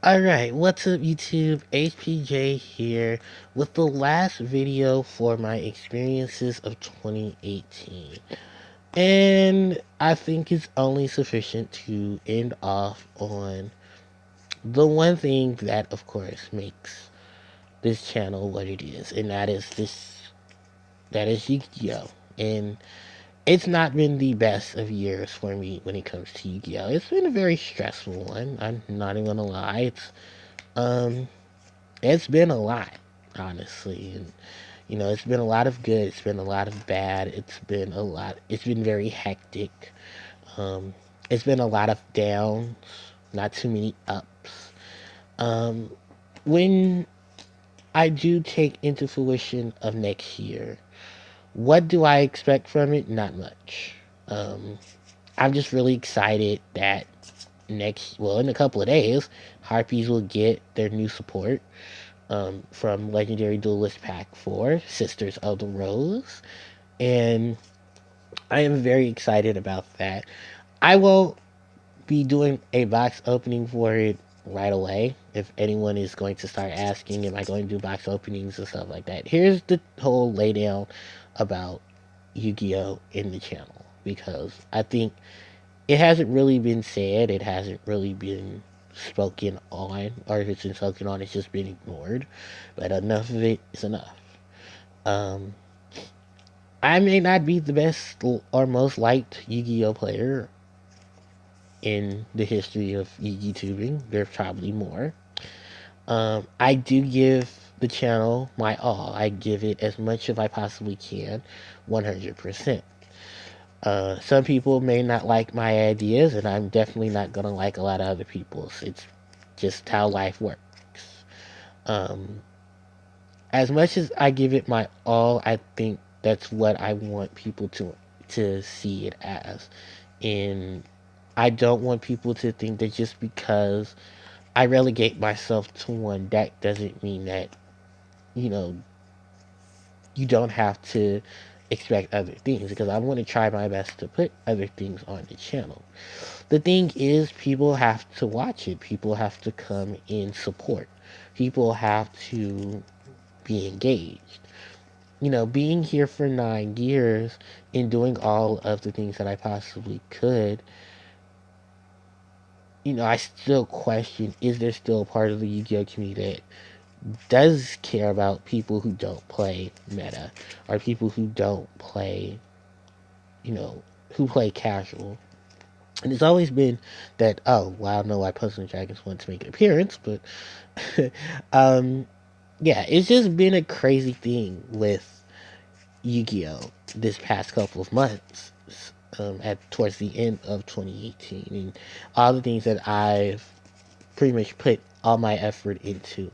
Alright, what's up YouTube? HPJ here with the last video for my experiences of 2018. And I think it's only sufficient to end off on the one thing that, of course, makes this channel what it is, and that is Yu-Gi-Oh! And it's not been the best of years for me when it comes to Yu-Gi-Oh! It's been a very stressful one, I'm not even gonna lie. Um, it's been a lot, honestly. And, it's been a lot of good. It's been a lot of bad. It's been very hectic. Um, it's been a lot of downs, not too many ups. Um, when I do take into fruition of next year, what do I expect from it? Not much. Um, I'm just really excited that in a couple of days, Harpies will get their new support. From Legendary Duelist Pack 4, Sisters of the Rose. And I am very excited about that. I will be doing a box opening for it right away. If anyone is going to start asking, am I going to do box openings and stuff like that? Here's the whole laydown about Yu Gi Oh! In the channel. Because I think it hasn't really been said, it hasn't really been spoken on, or if it's been spoken on, it's just been ignored. But enough of it is enough. Um, I may not be the best or most liked Yu-Gi-Oh player in the history of Yu-Gi tubing. There's probably more. I do give the channel my all. I give it as much as I possibly can, 100%. Some people may not like my ideas, and I'm definitely not gonna like a lot of other people's. It's just how life works. Um, as much as I give it my all, I think that's what I want people to see it as. And I don't want people to think that just because I relegate myself to one deck doesn't mean that, you know, you don't have to expect other things, because I want to try my best to put other things on the channel. The thing is, people have to watch it. People have to come in support. People have to be engaged. Being here for 9 years and doing all of the things that I possibly could, I still question, is there still a part of the Yu-Gi-Oh community that does care about people who don't play meta, or people who don't play, you know, who play casual? And it's always been that, oh, well, I know why Puzzle and Dragons want to make an appearance, but, um, yeah, it's just been a crazy thing with Yu-Gi-Oh this past couple of months, at towards the end of 2018, and all the things that I've pretty much put all my effort into.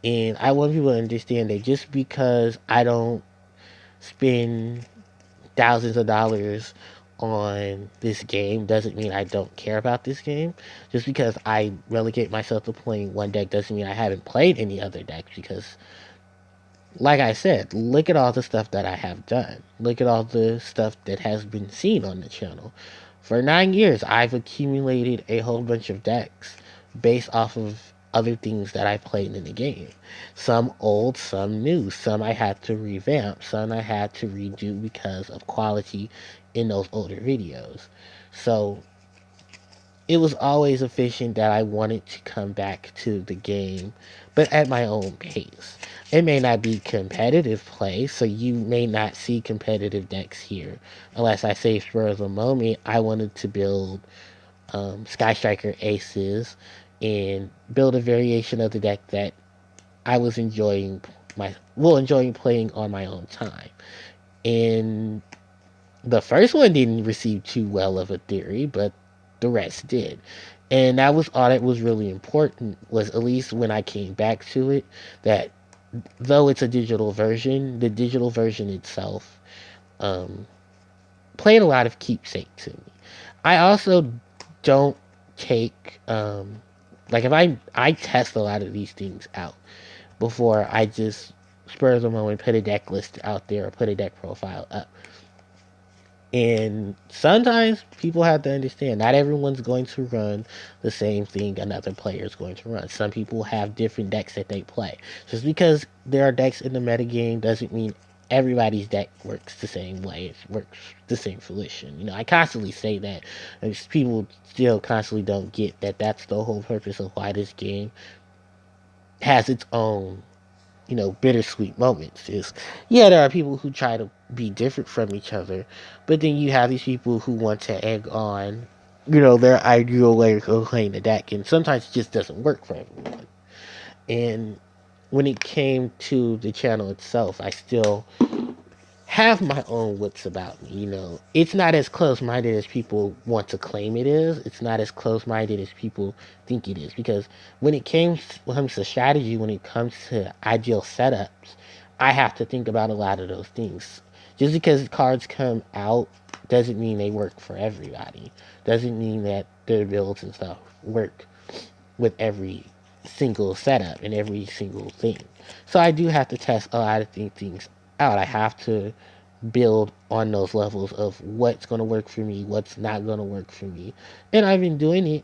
And I want people to understand that just because I don't spend thousands of dollars on this game doesn't mean I don't care about this game. Just because I relegate myself to playing one deck doesn't mean I haven't played any other decks, because like I said, look at all the stuff that I have done. Look at all the stuff that has been seen on the channel. For 9 years, I've accumulated a whole bunch of decks based off of other things that I played in the game. Some old, some new. Some I had to revamp. Some I had to redo because of quality in those older videos. So it was always efficient that I wanted to come back to the game, but at my own pace. It may not be competitive play, so you may not see competitive decks here. Unless I say spur of the moment, I wanted to build Sky Striker Aces and build a variation of the deck that I was enjoying playing on my own time. And the first one didn't receive too well of a theory, but the rest did. And that was all that was really important, was at least when I came back to it, that though it's a digital version, the digital version itself um, played a lot of keepsake to me. I also don't take like, if I test a lot of these things out before I just spur of the moment put a deck list out there or put a deck profile up. And sometimes people have to understand not everyone's going to run the same thing another player is going to run. Some people have different decks that they play. Just because there are decks in the metagame doesn't mean everybody's deck works the same way. It works the same fruition. I constantly say that. And people still constantly don't get that that's the whole purpose of why this game has its own bittersweet moments. Is Yeah, there are people who try to be different from each other, but then you have these people who want to egg on their ideal way of playing the deck, and sometimes it just doesn't work for everyone. And when it came to the channel itself, I still have my own wits about me. It's not as close minded as people want to claim it is. It's not as close minded as people think it is. Because when it comes to strategy, when it comes to ideal setups, I have to think about a lot of those things. Just because cards come out doesn't mean they work for everybody. Doesn't mean that their builds and stuff work with every single setup and every single thing. So I do have to test a lot of things out. I have to build on those levels of what's going to work for me, what's not going to work for me. And I've been doing it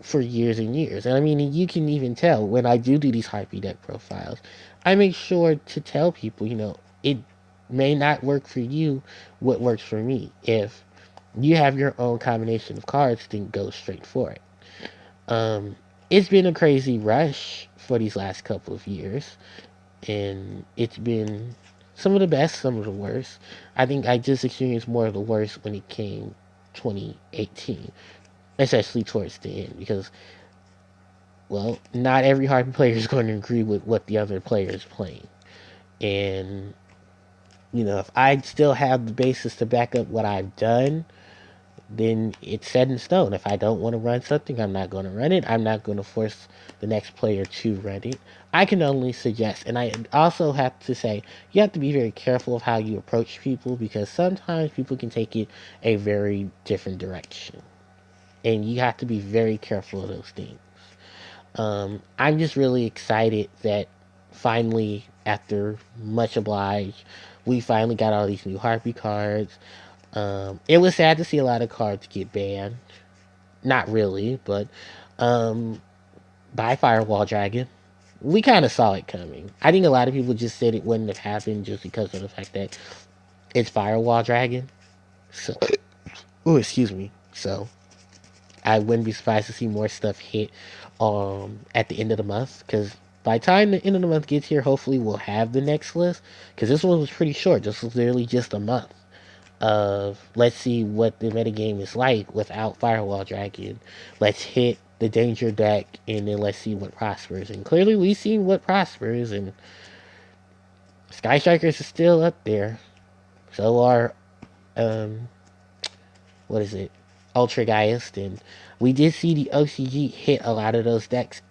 for years and years. And I mean, you can even tell when I do these Harpie deck profiles, I make sure to tell people, it may not work for you what works for me. If you have your own combination of cards, then go straight for it. Um, it's been a crazy rush for these last couple of years, and it's been some of the best, some of the worst. I think I just experienced more of the worst when it came 2018, especially towards the end, because well, not every Harpy player is going to agree with what the other player is playing, and if I still have the basis to back up what I've done, then it's set in stone. If I don't want to run something, I'm not going to run it. I'm not going to force the next player to run it. I can only suggest, and I also have to say, you have to be very careful of how you approach people, because sometimes people can take it a very different direction, and you have to be very careful of those things. I'm just really excited that finally, after much oblige, we finally got all these new Harpy cards. It was sad to see a lot of cards get banned. Not really, but um, by Firewall Dragon. We kind of saw it coming. I think a lot of people just said it wouldn't have happened just because of the fact that it's Firewall Dragon. So, oh, excuse me. So, I wouldn't be surprised to see more stuff hit at the end of the month, because by the time the end of the month gets here, hopefully we'll have the next list, because this one was pretty short. This was literally just a month of let's see what the metagame is like without Firewall Dragon. Let's hit the danger deck, and then let's see what prospers. And clearly we've seen what prospers, and Sky Strikers is still up there. So are um what is it? Ultra Geist, and we did see the OCG hit a lot of those decks.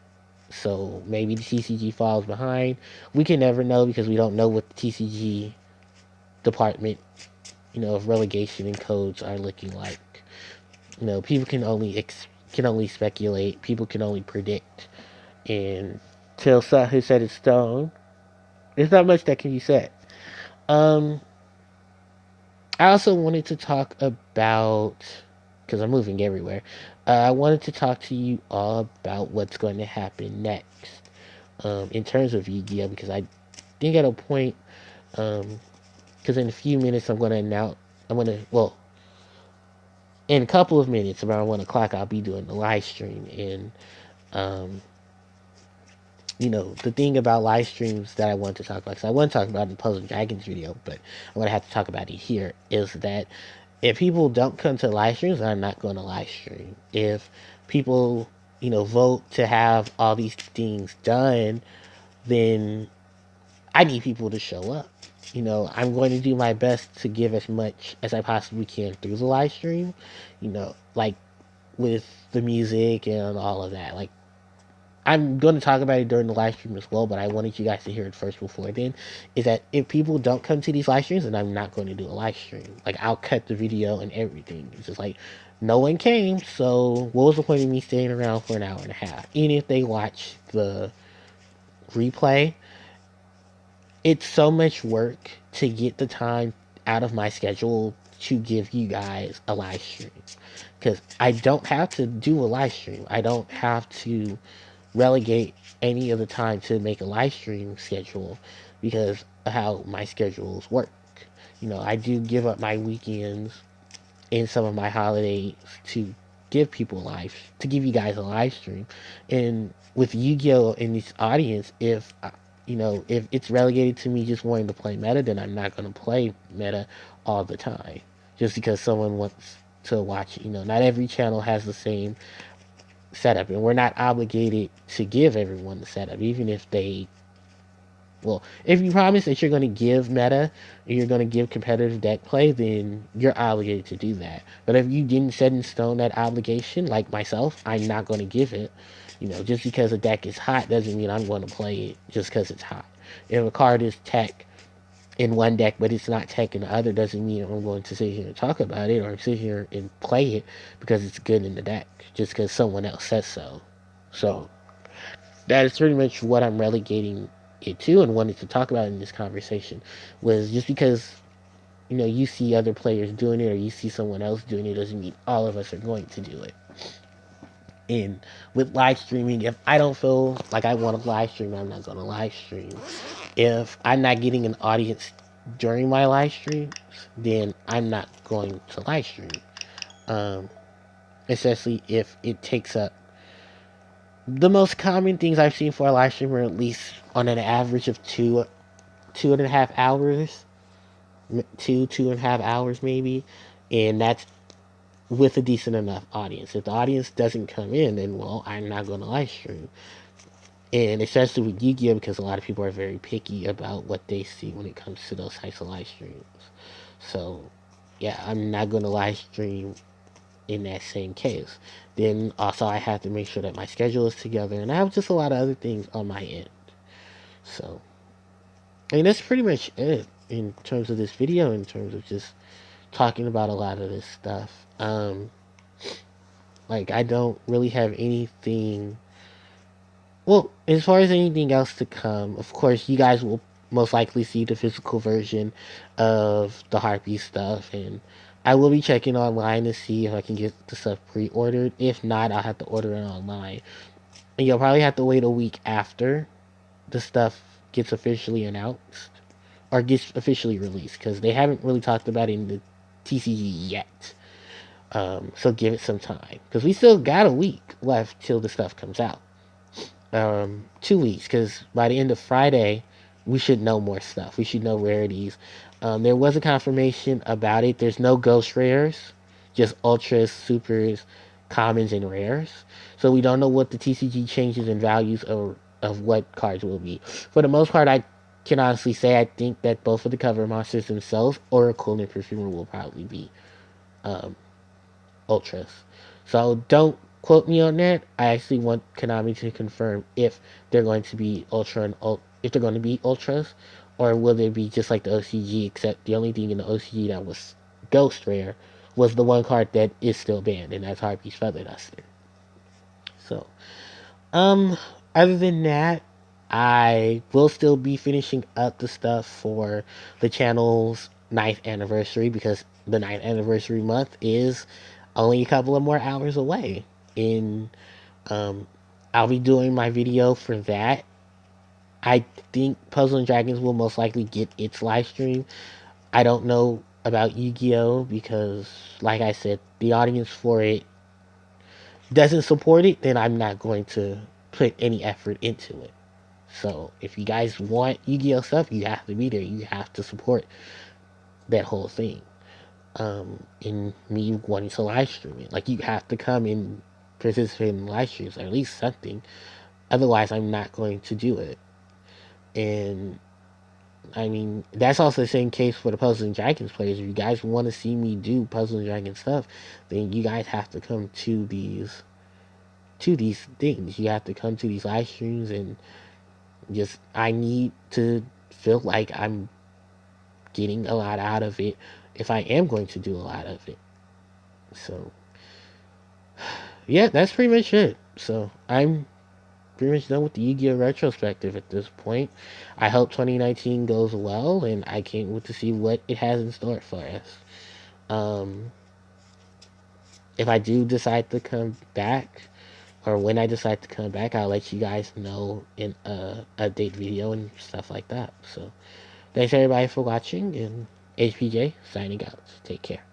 So maybe the TCG falls behind. We can never know, because we don't know what the TCG department, of relegation and codes are looking like. People can only speculate. People can only predict. And till is set in stone, there's not much that can be said. Um, I also wanted to talk about, because I'm moving everywhere. I wanted to talk to you all about what's going to happen next, in terms of Yu-Gi-Oh, because I think at a point, because in a few minutes I'm going to announce. Well, in a couple of minutes, around 1 o'clock, I'll be doing the live stream, and um, the thing about live streams that I want to talk about, because I want to talk about in the Puzzle Dragons video, but I'm going to have to talk about it here, is that if people don't come to live streams, I'm not going to live stream. If people, vote to have all these things done, then I need people to show up. I'm going to do my best to give as much as I possibly can through the live stream, like with the music and all of that. Like, I'm going to talk about it during the live stream as well, but I wanted you guys to hear it first before then. Is that if people don't come to these live streams, then I'm not going to do a live stream. Like, I'll cut the video and everything. It's just like, no one came, so what was the point of me staying around for an hour and a half? Even if they watch the replay, it's so much work to get the time out of my schedule to give you guys a live stream, because I don't have to do a live stream. I don't have to relegate any of the time to make a live stream schedule because of how my schedules work. I do give up my weekends and some of my holidays to give people live, to give you guys a live stream. And with Yu-Gi-Oh in this audience, if it's relegated to me just wanting to play meta, then I'm not going to play meta all the time just because someone wants to watch. Not every channel has the same setup, and we're not obligated to give everyone the setup, even if they. Well, if you promise that you're going to give meta and you're going to give competitive deck play, then you're obligated to do that. But if you didn't set in stone that obligation, like myself, I'm not going to give it. Just because a deck is hot doesn't mean I'm going to play it just because it's hot. If a card is tech in one deck but it's not tech in the other, doesn't mean I'm going to sit here and talk about it or sit here and play it because it's good in the deck just because someone else says so. So that is pretty much what I'm relegating it to and wanted to talk about in this conversation, was just because you see other players doing it or you see someone else doing it doesn't mean all of us are going to do it. And with live streaming, if I don't feel like I want to live stream, I'm not going to live stream. If I'm not getting an audience during my live streams, then I'm not going to live stream. Um, Especially if it takes up the most common things I've seen for a live stream are at least on an average of 2.5 hours, 2.5 hours maybe, and that's with a decent enough audience. If the audience doesn't come in, then well, I'm not going to live stream. And especially with Yu-Gi-Oh, because a lot of people are very picky about what they see when it comes to those types of live streams. So yeah, I'm not going to live stream in that same case. Then also I have to make sure that my schedule is together, and I have just a lot of other things on my end. So, and that's pretty much it in terms of this video, in terms of just talking about a lot of this stuff. Like I don't really have anything. Well, as far as anything else to come, of course, you guys will most likely see the physical version of the Harpie stuff, and I will be checking online to see if I can get the stuff pre-ordered. If not, I'll have to order it online, and you'll probably have to wait a week after the stuff gets officially announced or gets officially released, because they haven't really talked about it in the TCG yet. So give it some time, because we still got a week left till the stuff comes out. 2 weeks, because by the end of Friday, we should know more stuff. We should know rarities. There was a confirmation about it. There's no ghost rares, just ultras, supers, commons, and rares. So we don't know what the TCG changes in values of what cards will be. For the most part, I can honestly say I think that both of the cover monsters themselves, Oracle and Perfumer, will probably be um, ultras. So don't quote me on that. I actually want Konami to confirm if they're going to be if they're going to be ultras, or will they be just like the OCG? Except the only thing in the OCG that was ghost rare was the one card that is still banned, and that's Harpie's Feather Duster. So, um, other than that, I will still be finishing up the stuff for the channel's ninth anniversary, because the ninth anniversary month is only a couple of more hours away. And um, I'll be doing my video for that. I think Puzzle and Dragons will most likely get its live stream. I don't know about Yu-Gi-Oh, because, like I said, the audience for it doesn't support it. Then I'm not going to put any effort into it. So if you guys want Yu-Gi-Oh stuff, you have to be there. You have to support that whole thing. In me wanting to live stream it, like you have to come and participate in live streams, or at least something. Otherwise, I'm not going to do it. And I mean, that's also the same case for the Puzzle and Dragons players. If you guys want to see me do Puzzle and Dragons stuff, then you guys have to come to these things. You have to come to these live streams, and just I need to feel like I'm getting a lot out of it if I am going to do a lot of it. So yeah, that's pretty much it. So I'm pretty much done with the Yu-Gi-Oh retrospective at this point. I hope 2019 goes well, and I can't wait to see what it has in store for us. Um, if I do decide to come back, or when I decide to come back, I'll let you guys know in a update video and stuff like that. So, thanks everybody for watching, and HPJ signing out. Take care.